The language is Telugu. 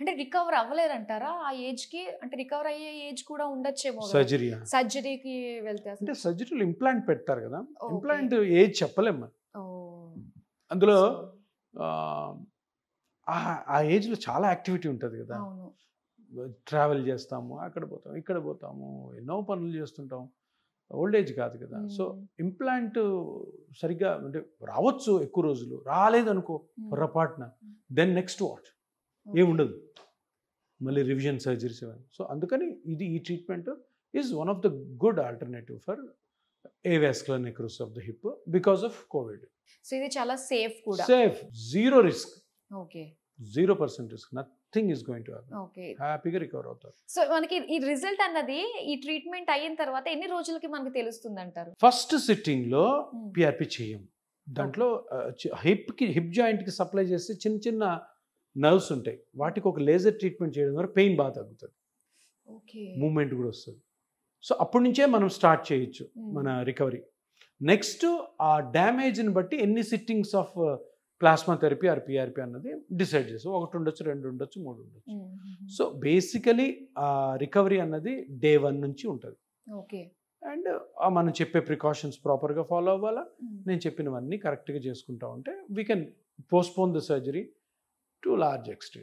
అంటే రికవర్ అవ్వలేరంటారా? ఆ ఏజ్‌కి అంటే రికవర్ అయ్యే ఏజ్ కూడా ఉండొచ్చేమో గదా! సర్జరీయా? సర్జరీకి వెళ్తే అంటే అసలు. సర్జరీలో ఇంప్లాంట్ పెడతారు కదా! ఓకే. ఇంప్లాంట్ ఏజ్ చెప్పలేం మనం. ఓహ్! అందులో సో ఆహ్, ఆ ఏజ్‌లో చాలా యాక్టివిటీ ఉంటది కదా! అవును. ట్రావెల్ చేస్తాము, అక్కడ పోతాం, ఇక్కడ పోతాము, ఎన్నో పనులు చేస్తుంటాం. ఓల్డ్ ఏజ్ కాదు కదా! సో, హ్మ్. ఇంప్లాంట్ సరిగ్గా అంటే రావచ్చు ఎక్కువ రోజులు. రాలేదనుకో హ్మ్. పొరపాటున దెన్ నెక్స్ట్ వాట్? ఓకే. ఏముండదు. మళ్ళీ రివిజన్ సర్జరీస్ ఇవన్నీ. సో, అందుకని ఈ treatment is one of the good alternative for avascular necrosis of the hip because of COVID. So ఇది చాలా సేఫ్ కూడా. Safe, zero risk, okay. 0% risk. Nothing is going to happen. Okay. హ్యాపీగా రికవర్ అవుతారు. సో మనకి ఈ రిజల్ట్ అన్నది ఈ ట్రీట్మెంట్ అయిన తర్వాత ఎన్ని రోజులకి మనకు తెలుస్తుందంటారు? ఫస్ట్ సిట్టింగ్‌లో హ్మ్. పిఆర్‌పి చేయం. దాంట్లో హిప్ జాయింట్‌కి సప్లై చేసే చిన్న చిన్న నర్వ్స్ ఉంటాయి. వాటికి ఒక లేజర్ ట్రీట్మెంట్ చేయడం ద్వారా పెయిన్ బాగా తగ్గుతుంది. ఓకే. మూవ్‌మెంట్ కూడా వస్తుంది. సో, అప్పటి నుంచే మనం స్టార్ట్ చేయొచ్చు మన రికవరీ. నెక్స్ట్ ఆ డ్యామేజ్‌ని బట్టి ఎన్ని sittings of plasma therapy are PRP అన్నది డిసైడ్ చేస్తాం. 1 ఉండొచ్చు, 2 ఉండొచ్చు, 3 ఉండొచ్చు. సో, బేసికలీ రికవరీ అన్నది డే 1 నుంచి ఉంటుంది. ఓకే. అండ్ మనం చెప్పే ప్రికాషన్స్ ప్రాపర్‌గా ఫాలో అవ్వాలా. హ్మ్. నేను చెప్పినవన్నీ కరెక్ట్‌గా చేసుకుంటా ఉంటే we can postpone the surgery to large extent.